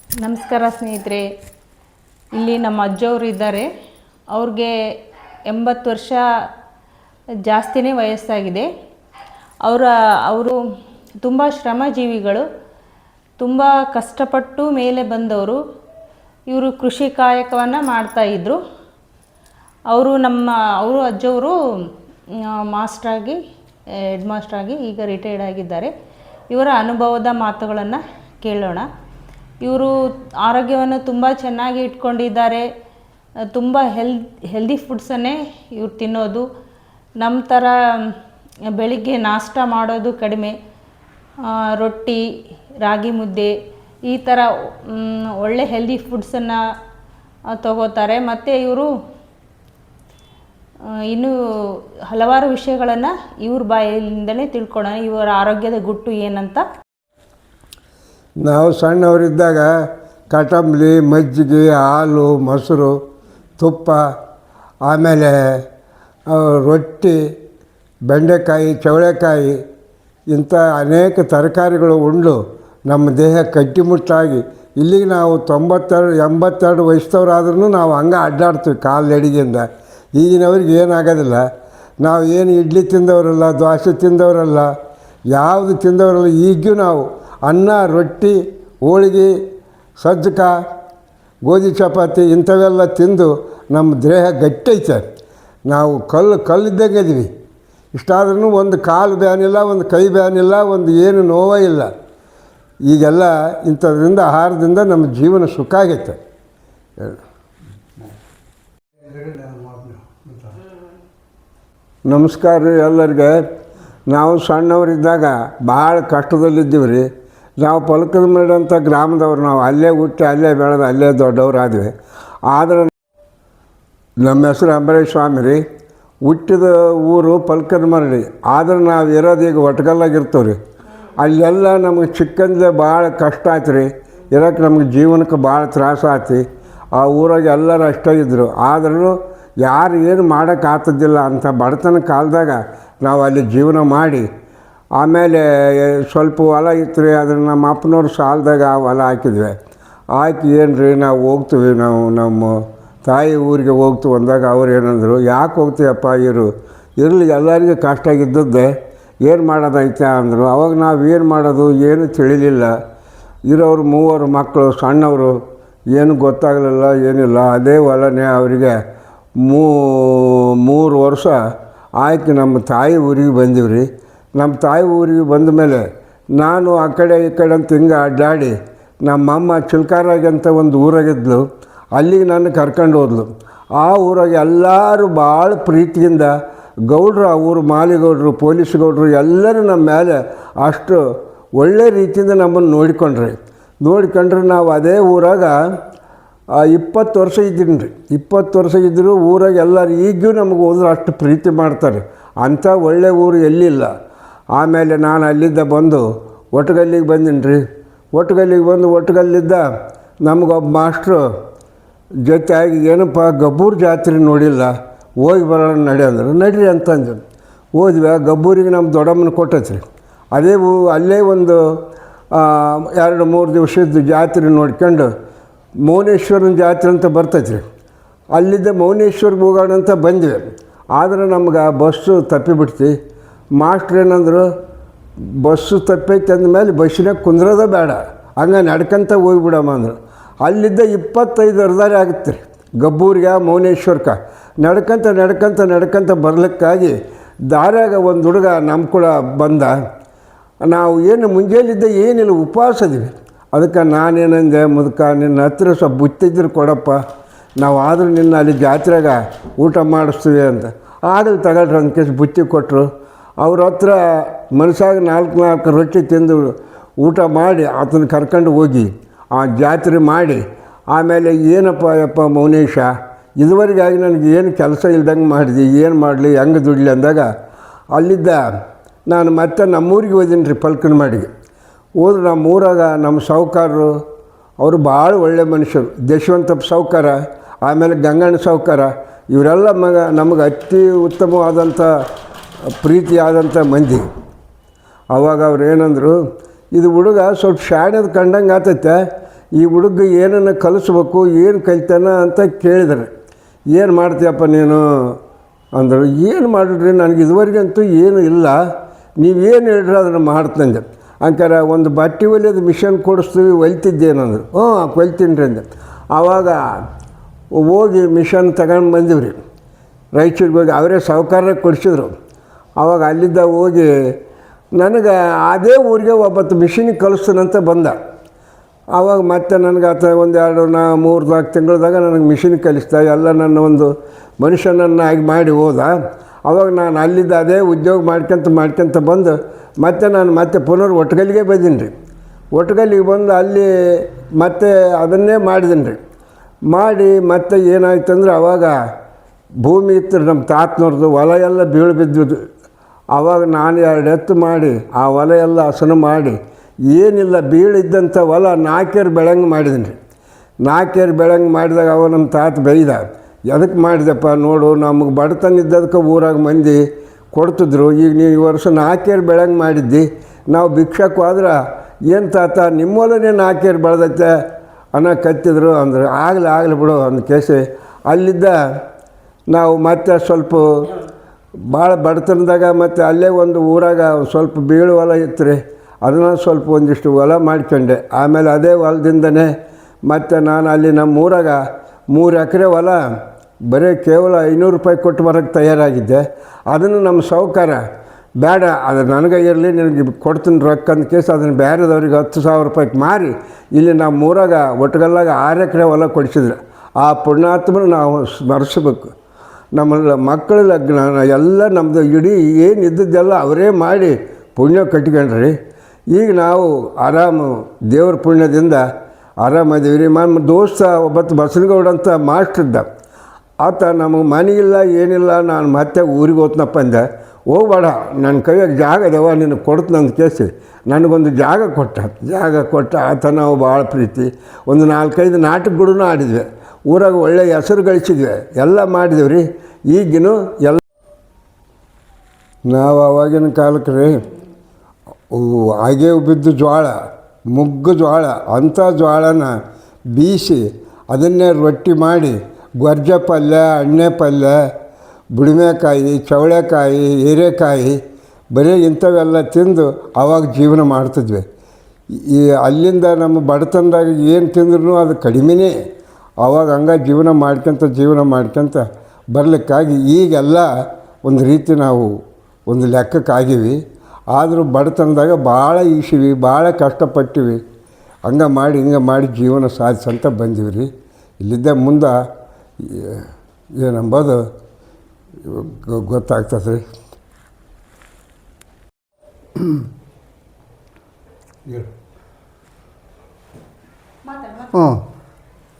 ನಮಸ್ಕಾರ ಸ್ನೇಹಿತರೆ. ಇಲ್ಲಿ ನಮ್ಮ ಅಜ್ಜವರು ಇದ್ದಾರೆ. ಅವ್ರಿಗೆ 80 ವರ್ಷ ಜಾಸ್ತಿನೇ ವಯಸ್ಸಾಗಿದೆ. ಅವರು ತುಂಬ ಶ್ರಮಜೀವಿಗಳು, ತುಂಬ ಕಷ್ಟಪಟ್ಟು ಮೇಲೆ ಬಂದವರು. ಇವರು ಕೃಷಿ ಕಾಯಕವನ್ನು ಮಾಡ್ತಾಯಿದ್ರು. ಅವರು ಅಜ್ಜವರು ಹೆಡ್ ಮಾಸ್ಟ್ರಾಗಿ ಈಗ ರಿಟೈರ್ಡ್ ಆಗಿದ್ದಾರೆ. ಇವರ ಅನುಭವದ ಮಾತುಗಳನ್ನು ಕೇಳೋಣ. ಇವರು ಆರೋಗ್ಯವನ್ನು ತುಂಬ ಚೆನ್ನಾಗಿ ಇಟ್ಕೊಂಡಿದ್ದಾರೆ. ತುಂಬ ಹೆಲ್ದಿ ಫುಡ್ಸನ್ನೇ ಇವ್ರು ತಿನ್ನೋದು. ನಮ್ಮ ಥರ ಬೆಳಿಗ್ಗೆ ನಾಷ್ಟ ಮಾಡೋದು ಕಡಿಮೆ. ರೊಟ್ಟಿ, ರಾಗಿ ಮುದ್ದೆ ಈ ಥರ ಒಳ್ಳೆ ಹೆಲ್ದಿ ಫುಡ್ಸನ್ನು ತಗೋತಾರೆ. ಮತ್ತು ಇವರು ಇನ್ನೂ ಹಲವಾರು ವಿಷಯಗಳನ್ನು ಇವ್ರ ಬಾಯಿಂದಲೇ ತಿಳ್ಕೊಳ್ಳೋಣ. ಇವರ ಆರೋಗ್ಯದ ಗುಟ್ಟು ಏನಂತ. ನಾವು ಸಣ್ಣವರಿದ್ದಾಗ ಕಟಂಬ್ಲಿ, ಮಜ್ಜಿಗೆ, ಹಾಲು, ಮೊಸರು, ತುಪ್ಪ, ಆಮೇಲೆ ರೊಟ್ಟಿ, ಬೆಂಡೆಕಾಯಿ, ಚವಳೆಕಾಯಿ ಇಂಥ ಅನೇಕ ತರಕಾರಿಗಳು ಉಂಡು ನಮ್ಮ ದೇಹ ಗಟ್ಟಿಮುಟ್ಟಾಗಿ ಇಲ್ಲಿಗೆ ನಾವು 82 ವಯಸ್ಸದವರಾದ್ರೂ ನಾವು ಹಂಗೆ ಅಡ್ಡಾಡ್ತೀವಿ ಕಾಲು ಎಡಿಗೆಯಿಂದ. ಈಗಿನವ್ರಿಗೆ ಏನಾಗೋದಿಲ್ಲ. ನಾವು ಏನು ಇಡ್ಲಿ ತಿಂದವರಲ್ಲ, ದೋಸೆ ತಿಂದವರಲ್ಲ, ಯಾವುದು ತಿಂದವರಲ್ಲ. ಈಗೂ ನಾವು ಅನ್ನ, ರೊಟ್ಟಿ, ಹೋಳಿಗೆ, ಸಜ್ಜಕ, ಗೋಧಿ ಚಪಾತಿ ಇಂಥವೆಲ್ಲ ತಿಂದು ನಮ್ಮ ದೇಹ ಗಟ್ಟೈತೆ. ನಾವು ಕಲ್ಲಿದ್ದಂಗೆ ಇದೀವಿ. ಇಷ್ಟಾದ್ರೂ ಒಂದು ಕಾಲು ಬ್ಯಾನಿಲ್ಲ, ಒಂದು ಕೈ ಬ್ಯಾನಿಲ್ಲ, ಒಂದು ಏನು ನೋವೇ ಇಲ್ಲ. ಈಗೆಲ್ಲ ಇಂಥದ್ರಿಂದ ಆಹಾರದಿಂದ ನಮ್ಮ ಜೀವನ ಸುಖ ಆಗೈತೆ. ನಮಸ್ಕಾರ ರೀ ಎಲ್ಲರಿಗೆ. ನಾವು ಸಣ್ಣವರಿದ್ದಾಗ ಭಾಳ ಕಷ್ಟದಲ್ಲಿದ್ದೀವಿ ರೀ. ನಾವು ಪಲಕನಮರಡಿ ಅಂತ ಗ್ರಾಮದವ್ರು. ನಾವು ಅಲ್ಲೇ ಹುಟ್ಟಿ, ಅಲ್ಲೇ ಬೆಳೆದು, ಅಲ್ಲೇ ದೊಡ್ಡವರಾದ್ವಿ. ಆದರೆ ನಮ್ಮ ಹೆಸರು ಅಂಬರೀಷ್ ಸ್ವಾಮಿ ರೀ. ಹುಟ್ಟಿದ ಊರು ಪಲಕನಮರಡಿ. ಆದರೆ ನಾವು ಇರೋದು ಈಗ ಒಟ್ಗಲ್ಲಾಗಿರ್ತೀವಿ ರೀ. ಅಲ್ಲೆಲ್ಲ ನಮಗೆ ಚಿಕ್ಕಂದೇ ಭಾಳ ಕಷ್ಟ ಆಯ್ತು ರೀ. ಇರೋಕ್ಕೆ ನಮಗೆ ಜೀವನಕ್ಕೆ ಭಾಳ ತ್ರಾಸ ಆಯ್ತು. ಆ ಊರಾಗ ಎಲ್ಲರೂ ಅಷ್ಟೇ ಇದ್ದರು. ಆದ್ರೂ ಯಾರು ಏನು ಮಾಡೋಕ್ಕಾಗ್ತದಿಲ್ಲ ಅಂತ ಬಡತನ ಕಾಲದಾಗ ನಾವು ಅಲ್ಲಿ ಜೀವನ ಮಾಡಿ, ಆಮೇಲೆ ಸ್ವಲ್ಪ ಹೊಲ ಇತ್ತು ರೀ. ಅದನ್ನು ನಮ್ಮ ಅಪ್ಪನವ್ರು ಸಾಲದಾಗ ಆ ಹೊಲ ಹಾಕಿದ್ವಿ. ಹಾಕಿ ಏನು ರೀ ನಾವು ಹೋಗ್ತೀವಿ, ನಾವು ನಮ್ಮ ತಾಯಿ ಊರಿಗೆ ಹೋಗ್ತೀವಿ ಅಂದಾಗ ಅವ್ರು ಏನಂದರು, ಯಾಕೆ ಹೋಗ್ತೀಯಪ್ಪ, ಇರಲಿ ಎಲ್ಲರಿಗೂ ಕಷ್ಟ ಆಗಿದ್ದದ್ದೇ, ಏನು ಮಾಡೋದೈತೆ ಅಂದರು. ಅವಾಗ ನಾವು ಏನು ಮಾಡೋದು ಏನು ತಿಳಿಲಿಲ್ಲ. ಇರೋರು 3 ಮಕ್ಕಳು ಸಣ್ಣವರು, ಏನು ಗೊತ್ತಾಗಲಿಲ್ಲ, ಏನಿಲ್ಲ. ಅದೇ ಹೊಲನೇ ಅವರಿಗೆ 3 ವರ್ಷ ಆಯ್ತು ನಮ್ಮ ತಾಯಿ ಊರಿಗೆ ಬಂದೀವಿ ರೀ. ನಮ್ಮ ತಾಯಿ ಊರಿಗೆ ಬಂದ ಮೇಲೆ ನಾನು ಆ ಕಡೆ ಈ ಕಡೆ ಅಂತ ಹಿಂಗೆ ಅಡ್ಡಾಡಿ, ನಮ್ಮಮ್ಮ ಚಿಲ್ಕಾರಾಗಿ ಅಂತ ಒಂದು ಊರಾಗಿದ್ಲು, ಅಲ್ಲಿಗೆ ನನ್ನ ಕರ್ಕೊಂಡು ಹೋದ್ಲು. ಆ ಊರಾಗ ಎಲ್ಲರೂ ಭಾಳ ಪ್ರೀತಿಯಿಂದ ಗೌಡ್ರು, ಆ ಊರು ಮಾಲಿಗೌಡರು, ಪೊಲೀಸ್ ಗೌಡರು ಎಲ್ಲರೂ ನಮ್ಮ ಮೇಲೆ ಅಷ್ಟು ಒಳ್ಳೆ ರೀತಿಯಿಂದ ನಮ್ಮನ್ನು ನೋಡಿಕೊಂಡ್ರೆ ನಾವು ಅದೇ ಊರಾಗ 20 ವರ್ಷ ಇದ್ದೀನಿ ರೀ. 20 ವರ್ಷ ಇದ್ದರೂ ಊರಾಗ ಎಲ್ಲರೂ ಈಗೂ ನಮಗೆ ಹೋದ್ರೆ ಅಷ್ಟು ಪ್ರೀತಿ ಮಾಡ್ತಾರೆ. ಅಂಥ ಒಳ್ಳೆ ಊರು ಎಲ್ಲಿಲ್ಲ. ಆಮೇಲೆ ನಾನು ಅಲ್ಲಿದ್ದ ಬಂದು ಒಟ್ಟಗಲ್ಲಿಗೆ ಬಂದೀನಿ ರೀ. ಒಟ್ಟಗಲ್ಲಿದ್ದ ನಮಗೊಬ್ಬ ಮಾಸ್ಟ್ರು ಜೊತೆಯಾಗಿ, ಏನಪ್ಪ ಗಬ್ಬೂರು ಜಾತ್ರೆ ನೋಡಿಲ್ಲ, ಹೋಗಿ ಬರೋಣ ನಡಿ ಅಂದರು. ನಡ್ರಿ ಅಂತಂದು ಹೋದ್ವಿ. ಗಬ್ಬೂರಿಗೆ ನಮ್ಮ ದೊಡ್ಡಮ್ಮನ ಕೊಟ್ಟೈತೆ ರೀ. ಅಲ್ಲೇ ಒಂದು 2-3 ದಿವಸದ ಜಾತ್ರೆ ನೋಡ್ಕೊಂಡು ಮೌನೇಶ್ವರನ ಜಾತ್ರೆ ಅಂತ ಬರ್ತೈತೆ ರೀ. ಅಲ್ಲಿದ್ದ ಮೌನೇಶ್ವರ್ಗೆ ಹೋಗೋಣ ಅಂತ ಬಂದ್ವಿ. ಆದರೆ ನಮ್ಗೆ ಆ ಬಸ್ಸು ತಪ್ಪಿಬಿಡ್ತು. ಮಾಸ್ಟ್ರ್ ಏನಂದರು, ಬಸ್ಸು ತಪ್ಪೈತೆ ಅಂದಮೇಲೆ ಬಸ್ಸಿನಾಗ ಕುಂದ್ರೋದೇ ಬೇಡ, ಹಂಗೆ ನಡ್ಕೊಂತ ಹೋಗ್ಬಿಡಮ್ಮ ಅಂದರು. ಅಲ್ಲಿದ್ದ 25 ಅರ್ಧಾರಿ ಆಗುತ್ತೆ ರೀ ಗಬ್ಬೂರಿಗೆ ಮೌನೇಶ್ವರಕ್ಕೆ. ನಡ್ಕೊಂತ ಬರ್ಲಿಕ್ಕಾಗಿ ದಾರ್ಯಾಗ ಒಂದು ಹುಡುಗ ನಮ್ಮ ಕೂಡ ಬಂದ. ನಾವು ಏನು ಮುಂಜಾನೆಲಿದ್ದ ಏನಿಲ್ಲ, ಉಪವಾಸ ಇದೀವಿ. ಅದಕ್ಕೆ ನಾನೇನಂದೆ, ಮುದುಕ ನಿನ್ನ ಹತ್ರ ಸ್ವಲ್ಪ ಬುತ್ತಿದ್ರು ಕೊಡಪ್ಪ, ನಾವು ಆದರೂ ನಿನ್ನ ಅಲ್ಲಿ ಜಾತ್ರೆಗೆ ಊಟ ಮಾಡಿಸ್ತೀವಿ ಅಂತ. ಆಗಲಿ ತಗೊಳ್ರಿ ಅಂತ ಕೇಸ್ ಬುತ್ತಿ ಕೊಟ್ಟರು. ಅವ್ರ ಹತ್ರ ಮನಸ್ಸಾಗ 4 ರೊಟ್ಟಿ ತಿಂದು ಊಟ ಮಾಡಿ ಆತನ ಕರ್ಕೊಂಡು ಹೋಗಿ ಆ ಜಾತ್ರೆ ಮಾಡಿ, ಆಮೇಲೆ ಏನಪ್ಪ ಮೌನೇಶ, ಇದುವರೆಗಾಗಿ ನನಗೆ ಏನು ಕೆಲಸ ಇಲ್ದಂಗೆ ಮಾಡಿದೆ, ಏನು ಮಾಡಲಿ, ಹೆಂಗೆ ದುಡ್ಲಿ ಅಂದಾಗ ಅಲ್ಲಿದ್ದ ನಾನು ಮತ್ತೆ ನಮ್ಮೂರಿಗೆ ಹೋದೀನಿ ರೀ. ಪಲಕನಮರಡಿಗೆ ಹೋದ್ರೆ ನಮ್ಮೂರಾಗ ನಮ್ಮ ಸಾಹುಕಾರರು, ಅವರು ಭಾಳ ಒಳ್ಳೆ ಮನುಷ್ಯರು. ಯಶವಂತಪ್ಪ ಸಾಹುಕಾರ, ಆಮೇಲೆ ಗಂಗಣ್ಣ ಸಾಹುಕಾರ, ಇವರೆಲ್ಲ ನಮಗೆ ಅತಿ ಉತ್ತಮವಾದಂಥ ಪ್ರೀತಿಯಾದಂಥ ಮಂದಿ. ಆವಾಗ ಅವ್ರು ಏನಂದರು, ಇದು ಹುಡುಗ ಸ್ವಲ್ಪ ಶಾಣೆದು ಕಂಡಂಗೆ ಆತೈತೆ, ಈ ಹುಡುಗ ಏನನ್ನು ಕಲಿಸ್ಬೇಕು, ಏನು ಕಲಿತಾನ ಅಂತ ಕೇಳಿದರೆ, ಏನು ಮಾಡ್ತೀಯಪ್ಪ ನೀನು ಅಂದರು. ಏನು ಮಾಡಿದ್ರಿ, ನನಗೆ ಇದುವರೆಗಂತೂ ಏನೂ ಇಲ್ಲ, ನೀವೇನು ಹೇಳ್ರಿ ಅದನ್ನು ಮಾಡ್ತಂದೆ. ಅಂಕಾರ ಒಂದು ಬಟ್ಟೆ ಹೊಲಿಯೋದು ಮಿಷನ್ ಕೊಡಿಸ್ತೀವಿ, ಹೊಲ್ತಿದ್ದೇನಂದ್ರು. ಹೊಲ್ತೀನಿ ರೀ ಅಂದೆ. ಆವಾಗ ಹೋಗಿ ಮಿಷನ್ ತಗೊಂಡು ಬಂದೀವಿ ರೀ, ರಾಯಚೂರಿಗೆ ಹೋಗಿ ಅವರೇ ಸಾಹುಕಾರ ಕೊಡಿಸಿದ್ರು. ಆವಾಗ ಅಲ್ಲಿದ್ದ ಹೋಗಿ ನನಗೆ ಅದೇ ಊರಿಗೆ ಒಬ್ಬತ್ತು ಮಿಷಿನಿಗೆ ಕಲಿಸ್ತಾನಂತ ಬಂದ. ಆವಾಗ ಮತ್ತೆ ನನಗೆ ಆತ ಒಂದು 2-3-4 ತಿಂಗಳದಾಗ ನನಗೆ ಮಿಷಿನಿಗೆ ಕಲಿಸ್ತಾ ಎಲ್ಲ ನನ್ನ ಒಂದು ಮನುಷ್ಯನನ್ನಾಗಿ ಮಾಡಿ ಹೋದ. ಆವಾಗ ನಾನು ಅಲ್ಲಿದ್ದ ಅದೇ ಉದ್ಯೋಗ ಮಾಡ್ಕೊಂತ ಬಂದು ಮತ್ತೆ ಪುನರ್ ಒಟ್ಟಗಲ್ಲಿಗೆ ಬಂದೀನಿ ರೀ. ಒಟ್ಟಗಲ್ಲಿಗೆ ಬಂದು ಅಲ್ಲಿ ಮತ್ತೆ ಅದನ್ನೇ ಮಾಡಿದ್ದೀನಿ ರೀ. ಮಾಡಿ ಮತ್ತೆ ಏನಾಯ್ತಂದ್ರೆ ಆವಾಗ ಭೂಮಿ ಇತ್ತು ನಮ್ಮ ತಾತನವ್ರದ್ದು, ಹೊಲ ಎಲ್ಲ ಬೀಳು ಬಿದ್ದಿದ್ದು. ಆವಾಗ ನಾನು 2 ಎತ್ತು ಮಾಡಿ ಆ ಹೊಲ ಎಲ್ಲ ಹಸನು ಮಾಡಿ ಏನಿಲ್ಲ ಬೀಳಿದ್ದಂಥ ಹೊಲ 4 ಎಕರೆ ಬೆಳಂಗೆ ಮಾಡಿದ್ದೀನಿ ರೀ. 4 ಎಕರೆ ಬೆಳಂಗೆ ಮಾಡಿದಾಗ ಅವ ನಮ್ಮ ತಾತ ಬೈದ, ಎದಕ್ಕೆ ಮಾಡಿದೆಪ್ಪ, ನೋಡು ನಮಗೆ ಬಡತನ ಇದ್ದದಕ್ಕೆ ಊರಾಗ ಮಂದಿ ಕೊಡ್ತಿದ್ರು, ಈಗ ನೀವು ಈ ವರ್ಷ 4 ಎಕರೆ ಬೆಳಂಗೆ ಮಾಡಿದ್ದಿ, ನಾವು ಭಿಕ್ಷಕ್ಕೆ ಹೋದ್ರೆ ಏನು ತಾತ ನಿಮ್ಮ ಹೊಲನೇ 4 ಎಕರೆ ಬೆಳೆದೈತೆ ಅನ್ನೋ ಕತ್ತಿದ್ರು ಅಂದ್ರೆ ಆಗಲಿ ಬಿಡು ಅಂದ ಕೇಸಿ ಅಲ್ಲಿದ್ದ ನಾವು ಮತ್ತೆ ಸ್ವಲ್ಪ ಭಾಳ ಬಡತನದಾಗ ಮತ್ತು ಅಲ್ಲೇ ಒಂದು ಊರಾಗ ಸ್ವಲ್ಪ ಬೀಳು ಹೊಲ ಇತ್ತು ರೀ, ಅದನ್ನು ಸ್ವಲ್ಪ ಒಂದಿಷ್ಟು ಹೊಲ ಮಾಡ್ಕೊಂಡೆ. ಆಮೇಲೆ ಅದೇ ಹೊಲದಿಂದನೇ ಮತ್ತು ನಾನು ಅಲ್ಲಿ ನಮ್ಮ ಊರಾಗ 3 ಎಕರೆ ಹೊಲ ಬರೀ ಕೇವಲ 500 ರೂಪಾಯಿ ಕೊಟ್ಟು ಬರೋಕ್ಕೆ ತಯಾರಾಗಿದ್ದೆ. ಅದನ್ನು ನಮ್ಮ ಸಾಹುಕಾರ ಬೇಡ, ಅದು ನನಗೆ ಇರಲಿ, ನಿನಗೆ ಕೊಡ್ತೀನಿ ರೊಕ್ಕ ಅಂದ ಕೇಸ್ ಅದನ್ನು ಬೇರೆದವ್ರಿಗೆ 10,000 ರೂಪಾಯಿಗೆ ಮಾರಿ ಇಲ್ಲಿ ನಮ್ಮ ಊರಾಗ ಒಟ್ಟಗಲ್ಲಾಗ 6 ಎಕರೆ ಹೊಲ ಕೊಡಿಸಿದ್ರು. ಆ ಪುಣ್ಯಾತ್ಮನ ನಾವು ಸ್ಮರಿಸ್ಬೇಕು. ನಮ್ಮ ಮಕ್ಕಳ ಲಗ್ನ ಎಲ್ಲ ನಮ್ಮದು ಇಡೀ ಏನಿದ್ದದ್ದೆಲ್ಲ ಅವರೇ ಮಾಡಿ ಪುಣ್ಯ ಕಟ್ಕೊಂಡ್ರಿ. ಈಗ ನಾವು ಆರಾಮು ದೇವ್ರ ಪುಣ್ಯದಿಂದ ಆರಾಮದೀವಿ ರೀ. ನಮ್ಮ ದೋಸ್ತ ಒಬ್ಬತ್ತು ಬಸನಗೌಡ ಅಂತ ಮಾಸ್ಟರ್ ಇದ್ದ, ಆತ ನಮಗೆ ಮನೆಯಿಲ್ಲ ಏನಿಲ್ಲ, ನಾನು ಮತ್ತೆ ಊರಿಗೆ ಹೋಗ್ತನಪ್ಪ ಅಂದೆ. ಹೋಗ್ಬೇಡ, ನನ್ನ ಕೈಯಾಗ ಜಾಗ ಅದಾವ, ನಿನಗೆ ಕೊಡ್ತೀನಿ ಅಂದ ಕೇಸಿ ನನಗೊಂದು ಜಾಗ ಕೊಟ್ಟ. ಆತ ನಾವು ಭಾಳ ಪ್ರೀತಿ. ಒಂದು 4-5 ನಾಟಕಗಳೂ ಆಡಿದ್ವಿ, ಊರಾಗ ಒಳ್ಳೆಯ ಹೆಸರು ಗಳಿಸಿದ್ವಿ, ಎಲ್ಲ ಮಾಡಿದೆವು ರೀ. ಈಗಿನೂ ಎಲ್ಲ ನಾವು ಆವಾಗಿನ ಕಾಲಕ್ಕೆ ರೀ ಹಾಗೆ ಬಿದ್ದು ಜೋಳ, ಮುಗ್ಗು ಜೋಳ, ಅಂಥ ಜೋಳನ ಬೀಸಿ ಅದನ್ನೇ ರೊಟ್ಟಿ ಮಾಡಿ ಗೊರ್ಜೆ ಪಲ್ಯ, ಎಣ್ಣೆ ಪಲ್ಯ, ಬುಡಿಮೆಕಾಯಿ, ಚವಳೆಕಾಯಿ, ಹೀರೆಕಾಯಿ ಬರೀ ಇಂಥವೆಲ್ಲ ತಿಂದು ಆವಾಗ ಜೀವನ ಮಾಡ್ತಿದ್ವಿ. ಈ ಅಲ್ಲಿಂದ ನಮ್ಮ ಬಡತನದಾಗ ಏನು ತಿಂದ್ರೂ ಅದು ಕಡಿಮೆನೇ. ಆವಾಗ ಹಂಗೆ ಜೀವನ ಮಾಡ್ಕೊತ ಬರಲಿಕ್ಕಾಗಿ ಈಗೆಲ್ಲ ಒಂದು ರೀತಿ ನಾವು ಒಂದು ಲೆಕ್ಕಕ್ಕಾಗಿವಿ. ಆದರೂ ಬಡತನದಾಗ ಭಾಳ ಈಸಿವಿ, ಭಾಳ ಕಷ್ಟಪಟ್ಟಿವಿ. ಹಿಂಗೆ ಮಾಡಿ ಜೀವನ ಸಾಧಿಸಂತ ಬಂದೀವಿ ರೀ. ಇಲ್ಲಿದ್ದ ಮುಂದೆ ಏನಂಬೋದು ಗೊತ್ತಾಗ್ತದೆ ರೀ.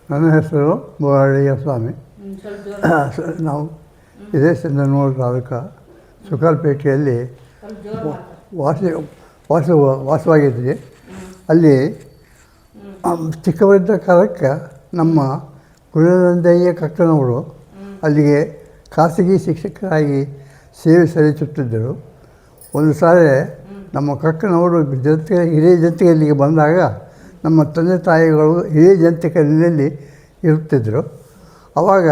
ನನ್ನ ಹೆಸರು ಬೋರಳ್ಳಿಯ ಸ್ವಾಮಿ. ನಾವು ಇದೇ ಸಿಂಧನೂರು ತಾಲೂಕು ಸುಕಾಲ್ಪೇಟೆಯಲ್ಲಿ ವಾಸವಾಗಿದ್ವಿ. ಅಲ್ಲಿ ಚಿಕ್ಕವರಿದ್ದ ಕಾಲಕ್ಕೆ ನಮ್ಮ ಗುಣದಂದಯ್ಯ ಕಕ್ಕನವರು ಅಲ್ಲಿಗೆ ಖಾಸಗಿ ಶಿಕ್ಷಕರಾಗಿ ಸೇವೆ ಸಲ್ಲಿಸುತ್ತಿದ್ದರು. ಒಂದು ಸಾರಿ ನಮ್ಮ ಕಕ್ಕನವರು ಹಿರಿಯ ಜೊತೆಗೆ ಅಲ್ಲಿಗೆ ಬಂದಾಗ ನಮ್ಮ ತಂದೆ ತಾಯಿಗಳು ಹಿರಿಯ ಜಂತಿಕಲ್ಲಿ ಇರುತ್ತಿದ್ದರು. ಆವಾಗ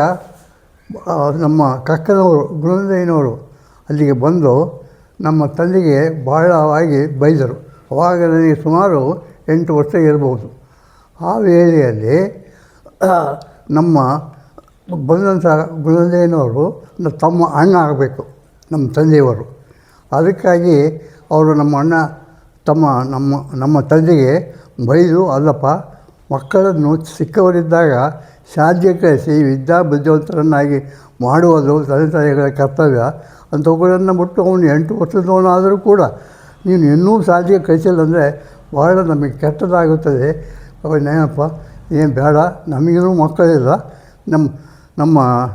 ನಮ್ಮ ಕಕ್ಕನವರು ಗುಣದಯ್ಯನವರು ಅಲ್ಲಿಗೆ ಬಂದು ನಮ್ಮ ತಂದೆಗೆ ಬಹಳವಾಗಿ ಬೈದರು. ಆವಾಗ ನನಗೆ ಸುಮಾರು 8 ವರ್ಷ ಇರಬಹುದು. ಆ ವೇಳೆಯಲ್ಲಿ ನಮ್ಮ ಬಂದಂಥ ಗುಣದಯ್ಯನವರು ತಮ್ಮ ಅಣ್ಣ ಆಗಬೇಕು ನಮ್ಮ ತಂದೆಯವರು. ಅದಕ್ಕಾಗಿ ಅವರು ನಮ್ಮ ತಂದೆಗೆ ಬೈದು, ಅಲ್ಲಪ್ಪ ಮಕ್ಕಳನ್ನು ಚಿಕ್ಕವರಿದ್ದಾಗ ಶಾಲೆಗೆ ಕಳಿಸಿ ಬುದ್ಧಿವಂತರನ್ನಾಗಿ ಮಾಡುವುದು ತಂದೆ ತಾಯಿಗಳ ಕರ್ತವ್ಯ. ಅಂಥವುಗಳನ್ನು ಬಿಟ್ಟು ಅವನು 8 ವರ್ಷದವನಾದರೂ ಕೂಡ ನೀನು ಇನ್ನೂ ಶಾಲೆಗೆ ಕಳಿಸಿಲ್ಲ ಅಂದರೆ ಬಹಳ ನಮಗೆ ಕೆಟ್ಟದಾಗುತ್ತದೆ. ಅವನೇನಪ್ಪ ಏನು ಬೇಡ, ನಮಗಿನ್ನೂ ಮಕ್ಕಳಿಲ್ಲ,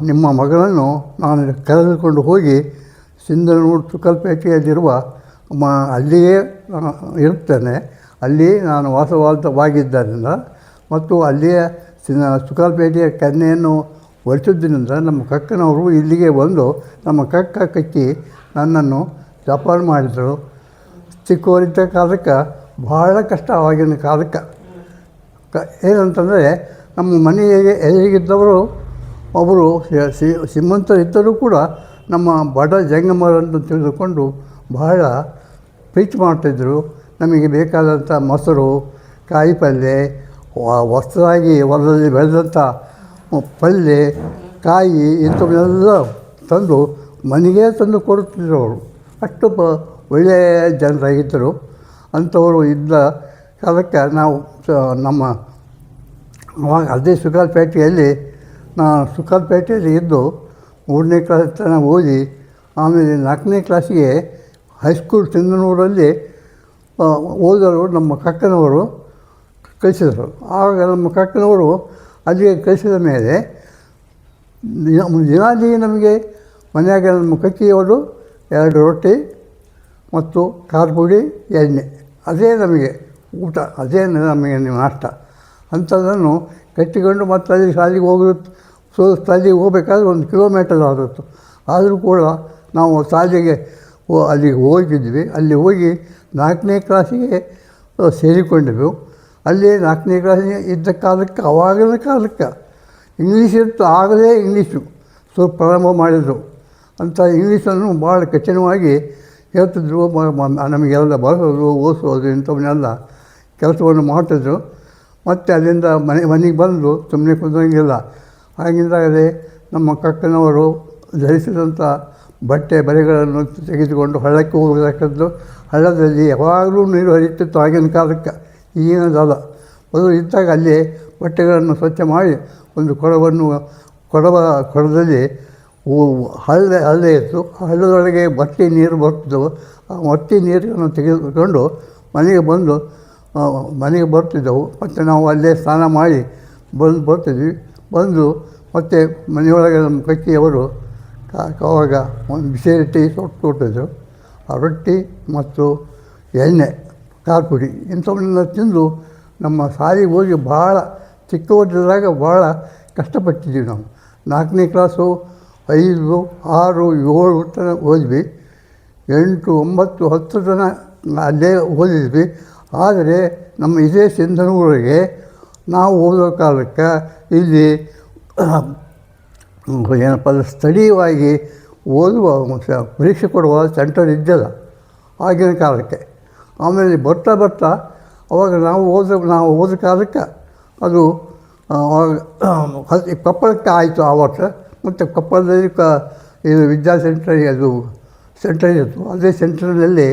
ನಿಮ್ಮ ಮಗಳನ್ನು ನಾನು ಕರೆದುಕೊಂಡು ಹೋಗಿ ಸಿಂಧನೂರು ಸುಕಲ್ಪೇಟೆಯಲ್ಲಿರುವ ಅಲ್ಲಿಯೇ ಇರುತ್ತೇನೆ. ಅಲ್ಲಿ ನಾನು ವಾಸವಾಗಿದ್ದರಿಂದ ಮತ್ತು ಅಲ್ಲಿಯೇ ಸುಕಲ್ಪೇಟೆಯ ಕನ್ಯೆಯನ್ನು ಹೊರಟಿದ್ದರಿಂದ ನಮ್ಮ ಕಕ್ಕನವರು ಇಲ್ಲಿಗೆ ಬಂದು ನಮ್ಮ ಕಕ್ಕಿ ನನ್ನನ್ನು ಜಪಾನ ಮಾಡಿದರು. ಚಿಕ್ಕವರಿದ್ದ ಕಾಲಕ್ಕೆ ಭಾಳ ಕಷ್ಟ. ಆವಾಗಿನ ಕಾಲಕ್ಕೆ ಏನಂತಂದರೆ ನಮ್ಮ ಮನೆಗೆ ಎದುರಿಗಿದ್ದವರು ಒಬ್ಬರು ಶ್ರೀಮಂತರಿದ್ದರೂ ಕೂಡ ನಮ್ಮ ಬಡ ಜಂಗಮರನ್ನು ತಿಳಿದುಕೊಂಡು ಬಹಳ ಪ್ರೀತಿ ಮಾಡ್ತಿದ್ದರು. ನಮಗೆ ಬೇಕಾದಂಥ ಮೊಸರು, ಕಾಯಿ ಪಲ್ಯ, ಹೊಸದಾಗಿ ಹೊಲದಲ್ಲಿ ಬೆಳೆದಂಥ ಪಲ್ಯ, ಕಾಯಿ ಇಂಥವನ್ನೆಲ್ಲ ತಂದು ಮನೆಗೆ ತಂದು ಕೊಡುತ್ತಿದ್ದರು. ಅವರು ಅಷ್ಟು ಒಳ್ಳೆಯ ಜನರಾಗಿದ್ದರು. ಅಂಥವರು ಇದ್ದ ಕಾಲಕ್ಕೆ ನಾವು ನಮ್ಮ ಅವಾಗ ಅದೇ ಸುಕಾಲ್ಪೇಟೆಯಲ್ಲಿ ಸುಕಾಲ್ಪೇಟೆಯಲ್ಲಿ ಇದ್ದು 3ನೇ ಕ್ಲಾಸ್ ತನಕ ಓದಿ ಆಮೇಲೆ 4ನೇ ಕ್ಲಾಸಿಗೆ ಹೈಸ್ಕೂಲ್ ಸಿಂಧನೂರಲ್ಲಿ ಓದಲು ನಮ್ಮ ಕಕ್ಕನವರು ಕಳಿಸಿದರು. ಆಗ ನಮ್ಮ ಕಕ್ಕನವರು ಅಲ್ಲಿಗೆ ಕಳಿಸಿದ ಮೇಲೆ ದಿನಾಲಿ ನಮಗೆ ಮನೆಯಾಗ ನಮ್ಮ ಕಕ್ಕಿಯವರು 2 ರೊಟ್ಟಿ ಮತ್ತು ಖಾರ ಪುಡಿ, ಎಣ್ಣೆ, ಅದೇ ನಮಗೆ ಊಟ, ಅದೇ ನಮಗೆ ನಾಷ್ಟ. ಅಂಥದ್ದನ್ನು ಕಟ್ಟಿಕೊಂಡು ಮತ್ತು ಅಲ್ಲಿ ಶಾಲೆಗೆ ಶಾಲೆಗೆ ಹೋಗಬೇಕಾದ್ರೆ 1 ಕಿಲೋಮೀಟರ್ ಆಗುತ್ತೆ. ಆದರೂ ಕೂಡ ನಾವು ಶಾಲೆಗೆ ಅಲ್ಲಿಗೆ ಹೋಗಿದ್ವಿ. ಅಲ್ಲಿ ಹೋಗಿ 4ನೇ ಕ್ಲಾಸಿಗೆ ಸೇರಿಕೊಂಡಿದ್ದೆವು. ಅಲ್ಲಿ 4ನೇ ಕ್ಲಾಸಿಗೆ ಇದ್ದ ಕಾಲಕ್ಕೆ ಅವಾಗಿನ ಕಾಲಕ್ಕೆ ಇಂಗ್ಲೀಷ್ ಇತ್ತು. ಆಗಲೇ ಇಂಗ್ಲೀಷು ಸ್ವಲ್ಪ ಪ್ರಾರಂಭ ಮಾಡಿದರು. ಅಂಥ ಇಂಗ್ಲೀಷನ್ನು ಭಾಳ ಕಠಿಣವಾಗಿ ಹೇಳ್ತಿದ್ರು. ನಮಗೆಲ್ಲ ಬರೆಸೋದು, ಓದಿಸೋದು ಇಂಥವನ್ನೆಲ್ಲ ಕೆಲಸವನ್ನು ಮಾಡ್ತಿದ್ರು. ಮತ್ತು ಅಲ್ಲಿಂದ ಮನೆಗೆ ಬಂದು ಸುಮ್ಮನೆ ಕುಂದಂಗಿಲ್ಲ. ಆಗಿಂದಾಗಲೇ ನಮ್ಮ ಕಕ್ಕನವರು ಧರಿಸಿದಂಥ ಬಟ್ಟೆ ಬರೆಗಳನ್ನು ತೆಗೆದುಕೊಂಡು ಹಳ್ಳಕ್ಕೆ ಹೋಗತಕ್ಕದ್ದು. ಹಳ್ಳದಲ್ಲಿ ಯಾವಾಗಲೂ ನೀರು ಹರಿತಿತ್ತು ಆಗಿನ ಕಾಲಕ್ಕೆ, ಈಗಿನದಲ್ಲ. ಅದು ಇದ್ದಾಗ ಅಲ್ಲಿ ಬಟ್ಟೆಗಳನ್ನು ಸ್ವಚ್ಛ ಮಾಡಿ ಒಂದು ಕೊಡದಲ್ಲಿ ಹಳ್ಳ ಇತ್ತು. ಆ ಹಳ್ಳದೊಳಗೆ ಬಟ್ಟೆ ನೀರು ಬರ್ತಿದ್ದವು. ಆ ಬಟ್ಟೆ ನೀರನ್ನು ತೆಗೆದುಕೊಂಡು ಮನೆಗೆ ಬರ್ತಿದ್ದೆವು. ಮತ್ತು ನಾವು ಅಲ್ಲೇ ಸ್ನಾನ ಮಾಡಿ ಬರ್ತಿದ್ವಿ. ಬಂದು ಮತ್ತು ಮನೆಯೊಳಗೆ ನಮ್ಮ ಕಕ್ಕಿಯವರು ಆವಾಗ ಒಂದು ಬಿಸಿ ರೊಟ್ಟಿ ಕೊಟ್ಟಿದ್ರು. ಆ ರೊಟ್ಟಿ ಮತ್ತು ಎಣ್ಣೆ, ಖಾರ ಪುಡಿ ಇಂಥವನ್ನೆಲ್ಲ ತಿಂದು ನಮ್ಮ ಶಾಲೆಗೆ ಹೋಗಿ ಭಾಳ ಚಿಕ್ಕವರಿದ್ದಾಗ ಭಾಳ ಕಷ್ಟಪಟ್ಟಿದ್ದೀವಿ. ನಾವು 4ನೇ ಕ್ಲಾಸು 5, 6, 7 ತನಕ ಓದಿದ್ವಿ. 8, 9, 10 ತನಕ ಅಲ್ಲೇ ಓದಿದ್ವಿ. ಆದರೆ ನಮ್ಮ ಇದೇ ಸಿಂಧನೂರಿಗೆ ನಾವು ಓದೋ ಕಾಲಕ್ಕೆ ಇಲ್ಲಿ ಏನಪ್ಪ ಸ್ಥಳೀಯವಾಗಿ ಓದುವ ಪರೀಕ್ಷೆ ಕೊಡುವ ಸೆಂಟರ್ ಇದ್ದಿಲ್ಲ ಆಗಿನ ಕಾಲಕ್ಕೆ. ಆಮೇಲೆ ಬರ್ತಾ ಅವಾಗ ನಾವು ಓದೋ ಕಾಲಕ್ಕೆ ಅದು ಕೊಪ್ಪಳಕ್ಕೆ ಆಯಿತು ಆ ವರ್ಷ. ಮತ್ತು ಕೊಪ್ಪಳದಲ್ಲಿ ಇದು ವಿದ್ಯಾ ಸೆಂಟರ್ ಇತ್ತು. ಅದೇ ಸೆಂಟರ್ನಲ್ಲಿ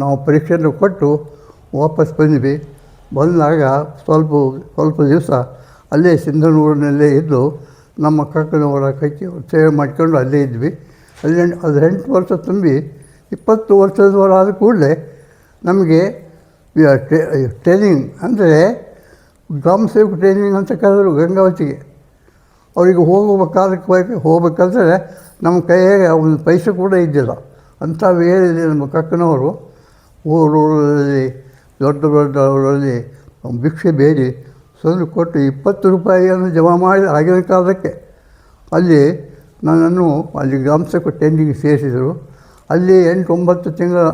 ನಾವು ಪರೀಕ್ಷೆಯನ್ನು ಕೊಟ್ಟು ವಾಪಸ್ ಬಂದ್ವಿ. ಬಂದಾಗ ಸ್ವಲ್ಪ ದಿವಸ ಅಲ್ಲೇ ಸಿಂಧನೂರಿನಲ್ಲೇ ಇದ್ದು ನಮ್ಮ ಕಕ್ಕನವರ ಕೈಕಿಯವರು ಸೇವೆ ಮಾಡಿಕೊಂಡು ಅಲ್ಲೇ ಇದ್ವಿ. 18 ವರ್ಷ ತುಂಬಿ 20 ವರ್ಷದವರಾದ ಕೂಡಲೇ ನಮಗೆ ಟ್ರೈನಿಂಗ್ ಅಂದರೆ ಗ್ರಾಮ ಸೇವಕ ಟ್ರೈನಿಂಗ್ ಅಂತ ಕರೆದರು ಗಂಗಾವತಿಗೆ. ಅವರಿಗೆ ಹೋಗಬೇಕಾದ್ರೆ ನಮ್ಮ ಕೈಯಾಗೆ ಒಂದು ಪೈಸೆ ಕೂಡ ಇದ್ದಿಲ್ಲ. ಅಂಥ ವೇಳೆಯಲ್ಲಿ ನಮ್ಮ ಕಕ್ಕನವರು ಊರಲ್ಲಿ ದೊಡ್ಡ ಊರಲ್ಲಿ ಭಿಕ್ಷೆ ಬೇಡಿ ತಂದು ಕೊಟ್ಟು 20 ರೂಪಾಯಿಯನ್ನು ಜಮಾ ಮಾಡಿ ಆಗಿನ ಕಾಲಕ್ಕೆ ಅಲ್ಲಿ ನನ್ನನ್ನು ಅಲ್ಲಿ ಗ್ರಾಮ ಸೇವಕ ಟ್ರೈನಿಂಗ್ ಸೇರಿಸಿದರು. ಅಲ್ಲಿ 8-9 ತಿಂಗಳ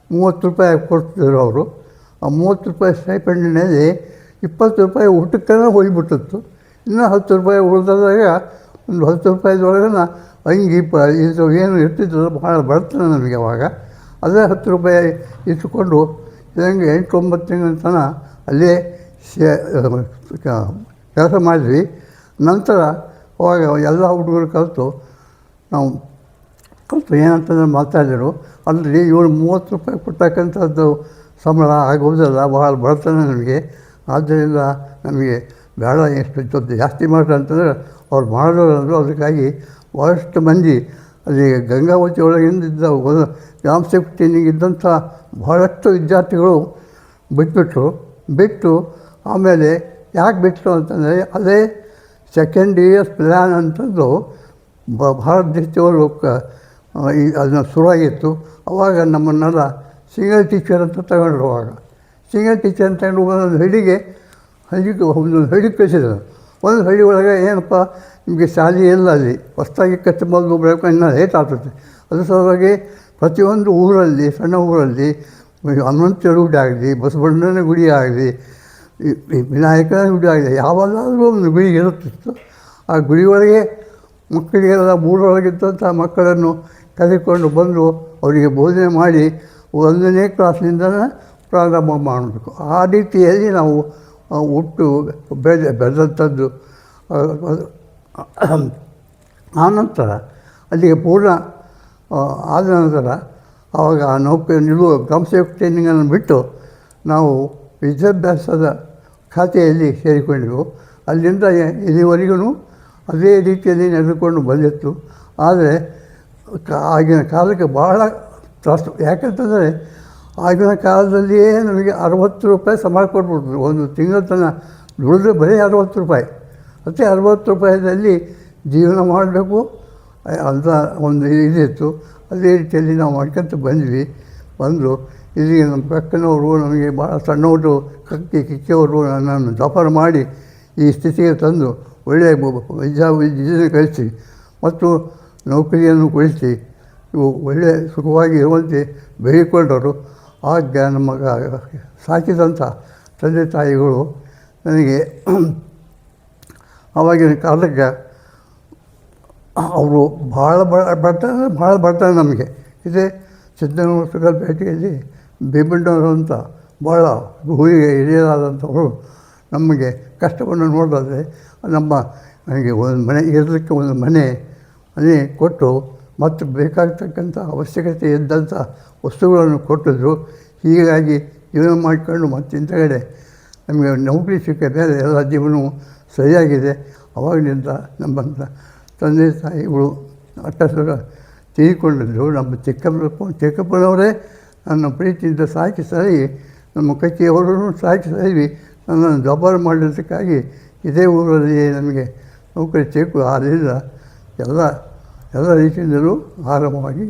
30 ರೂಪಾಯಿ ಕೊಡ್ತಿದ್ರು ಅವರು. ಆ 30 ರೂಪಾಯಿ ಸ್ಟೈಪೆಂಡಿನಲ್ಲಿ 20 ರೂಪಾಯಿ ಊಟಕ್ಕೆ ಹೋಗಿಬಿಟ್ಟಿತ್ತು. ಇನ್ನೂ 10 ರೂಪಾಯಿ ಉಳಿದಾಗ ಒಂದು 10 ರೂಪಾಯಿದೊಳಗೆ ಅಂಗಿ ಇದು ಏನು ಇರ್ತಿದ್ರು ಭಾಳ ಬರ್ತದೆ ನಮಗೆ ಅವಾಗ. ಅದೇ 10 ರೂಪಾಯಿ ಇಟ್ಟುಕೊಂಡು ಇದಂಗೆ 8-9 ತಿಂಗಳ ತನಕ ಅಲ್ಲೇ ಕೆಲಸ ಮಾಡಿದ್ವಿ. ನಂತರ ಅವಾಗ ಎಲ್ಲ ಹುಡುಗರು ಕಲಿತು ಏನಂತಂದ್ರೆ ಮಾತಾಡಿದರು, ಅಲ್ಲರಿ ಇವರು 30 ರೂಪಾಯಿ ಕೊಟ್ಟಕ್ಕಂಥದ್ದು ಸಂಬಳ ಆಗೋದಿಲ್ಲ, ಭಾಳ ಬರ್ತದೆ ನಮಗೆ. ಆದ್ದರಿಂದ ನಮಗೆ ಬೇಡ, ಎಷ್ಟು ಜಾಸ್ತಿ ಮಾಡ್ರಿ ಅಂತಂದರೆ ಅವ್ರು ಮಾಡೋರು ಅಂದರು. ಅದಕ್ಕಾಗಿ ಭಾಳಷ್ಟು ಮಂದಿ ಅಲ್ಲಿ ಗಂಗಾವತಿ ಒಳಗಿಂದ ಗ್ರಾಮ ಸೇವಕ ಟ್ರೈನಿಂಗ್ ಇದ್ದಂಥ ಭಾಳಷ್ಟು ವಿದ್ಯಾರ್ಥಿಗಳು ಬಿಟ್ಟು ಆಮೇಲೆ ಯಾಕೆ ಬಿಟ್ಟರು ಅಂತಂದರೆ ಅದೇ ಸೆಕೆಂಡ್ ಇಯರ್ಸ್ ಪ್ಲ್ಯಾನ್ ಅಂತಂದು ಭಾರತ ದೇಶದವರು ಅದನ್ನು ಶುರುವಾಗಿತ್ತು. ಅವಾಗ ನಮ್ಮನ್ನೆಲ್ಲ ಸಿಂಗಲ್ ಟೀಚರ್ ಅಂತ ತಗೊಂಡ್ರು. ಅವಾಗ ಸಿಂಗಲ್ ಟೀಚರ್ ಅಂತ ತಗೊಂಡು ಒಂದೊಂದು ಹಳ್ಳಿಗೆ ಕಳಿಸಿದ್ರು. ಒಂದು ಹಳ್ಳಿ ಒಳಗೆ ಏನಪ್ಪ ನಿಮಗೆ ಶಾಲೆ ಇಲ್ಲ, ಅಲ್ಲಿ ಹೊಸದಾಗಿ ಕಚ್ಚಬಾರ್ದು ಬೆಳಕು ಇನ್ನೂ ಲೇಟ್ ಆಗ್ತದೆ. ಅದ್ರ ಸಲುವಾಗಿ ಪ್ರತಿಯೊಂದು ಊರಲ್ಲಿ, ಸಣ್ಣ ಊರಲ್ಲಿ ಹನುಮಂತ ಗುಡಿ ಆಗಲಿ, ಬಸವಣ್ಣನ ಗುಡಿ ಆಗಲಿ, ಈ ವಿನಾಯಕನ ಗುಡಿ ಆಗಿದೆ. ಯಾವಾಗಾದರೂ ಒಂದು ಗುಡಿ ಇರುತ್ತಿತ್ತು. ಆ ಗುಡಿಯೊಳಗೆ ಮಕ್ಕಳಿಗೆಲ್ಲ ಊರೊಳಗಿದ್ದಂಥ ಮಕ್ಕಳನ್ನು ಕರೆದುಕೊಂಡು ಬಂದು ಅವರಿಗೆ ಬೋಧನೆ ಮಾಡಿ 1ನೇ ಕ್ಲಾಸ್ನಿಂದ ಪ್ರಾರಂಭ ಮಾಡಬೇಕು. ಆ ರೀತಿಯಲ್ಲಿ ನಾವು ಹುಟ್ಟು ಬೆಳೆದಂಥದ್ದು. ಆನಂತರ ಅಲ್ಲಿಗೆ ಪೂರ್ಣ ಆದ ನಂತರ ಆವಾಗ ಆ ನೌಕರಿ ನಿಲ್ಲುವ ಗ್ರಾಮಸೇವಕ ಟ್ರೈನಿಂಗನ್ನು ಬಿಟ್ಟು ನಾವು ವಿದ್ಯಾಭ್ಯಾಸದ ಖಾತೆಯಲ್ಲಿ ಸೇರಿಕೊಂಡೆವು. ಅಲ್ಲಿಂದ ಇಲ್ಲಿವರೆಗೂ ಅದೇ ರೀತಿಯಲ್ಲಿ ನಡೆದುಕೊಂಡು ಬಂದಿತ್ತು. ಆದರೆ ಆಗಿನ ಕಾಲಕ್ಕೆ ಬಹಳ ತ್ರಾಸು. ಯಾಕಂತಂದರೆ ಆಗಿನ ಕಾಲದಲ್ಲಿಯೇ ನಮಗೆ 60 ರೂಪಾಯಿ ಸಂಬಳ ಕೊಟ್ಬಿಟ್ರು. ಒಂದು ತಿಂಗಳ ತನಕ ದುಡಿದ್ರೆ ಬರೀ 60 ರೂಪಾಯಿ. ಮತ್ತು 60 ರೂಪಾಯಿದಲ್ಲಿ ಜೀವನ ಮಾಡಬೇಕು ಅಂತ ಒಂದು ಇದಿತ್ತು. ಅದೇ ರೀತಿಯಲ್ಲಿ ನಾವು ಮಾಡ್ಕೊಂತ ಬಂದು ಇಲ್ಲಿಗೆ ನಮ್ಮ ಪಕ್ಕನವರು ನಮಗೆ ಭಾಳ ಸಣ್ಣವರು ಕಿಕ್ಕಿಯವರು ನನ್ನನ್ನು ಜೋಪಾನ ಮಾಡಿ ಈ ಸ್ಥಿತಿಗೆ ತಂದು ಒಳ್ಳೆಯ ವಿದ್ಯೆ ಕಲಿಸಿ ಮತ್ತು ನೌಕರಿಯನ್ನು ಕೊಡಿಸಿ ಇವು ಒಳ್ಳೆಯ ಸುಖವಾಗಿ ಇರುವಂತೆ ಬೆಳೆದುಕೊಂಡವರು. ಆಗ ನಮ್ಮ ಸಾಕಿದಂಥ ತಂದೆ ತಾಯಿಗಳು ನನಗೆ ಆವಾಗಿನ ಕಾಲಕ್ಕೆ ಅವರು ಭಾಳ ಬರ್ತಾರೆ ನಮಗೆ. ಇದೇ ಸಿದ್ದನೂರು ಸುಗಲ್ಪೇಟೆಯಲ್ಲಿ ಭೀಮಣ್ಣವರು ಅಂತ ಭಾಳ ಊರಿಗೆ ಹಿರಿಯರಾದಂಥವರು ನಮಗೆ ಕಷ್ಟವನ್ನು ನೋಡಿದ್ರೆ ನನಗೆ ಒಂದು ಮನೆ ಇರಲಿಕ್ಕೆ ಒಂದು ಮನೆ ಕೊಟ್ಟು ಮತ್ತು ಬೇಕಾಗ್ತಕ್ಕಂಥ ಅವಶ್ಯಕತೆ ಇದ್ದಂಥ ವಸ್ತುಗಳನ್ನು ಕೊಟ್ಟಿದ್ರು. ಹೀಗಾಗಿ ಜೀವನ ಮಾಡಿಕೊಂಡು ಮತ್ತು ಇಂಥಗಡೆ ನಮಗೆ ನೌಕರಿ ಸಿಕ್ಕ ಮೇಲೆ ಎಲ್ಲ ಜೀವನವು ಸರಿಯಾಗಿದೆ. ಅವಾಗಿನಿಂದ ನಮ್ಮ ತಂದೆ ತಾಯಿಗಳು ಅಟ್ಟಸರ ತೀರಿಕೊಂಡಿದ್ರು. ನಮ್ಮ ಚಿಕ್ಕಪ್ಪನವರೇ ನನ್ನ ಪ್ರೀತಿಯಿಂದ ಸಾಕಿ ಸರಿ ನಮ್ಮ ಕೈಕಿಯವರನ್ನು ಸಾಕಿ ಸರಿ ನನ್ನನ್ನು ಜವಾಬ್ದಾರಿ ಮಾಡಿದ್ದಕ್ಕಾಗಿ ಇದೇ ಊರಲ್ಲಿ ನಮಗೆ ನೌಕರಿ ಸಿಕ್ಕು. ಆದ್ದರಿಂದ ಎಲ್ಲ ರೀತಿಯಿಂದಲೂ ಆರಾಮವಾಗಿ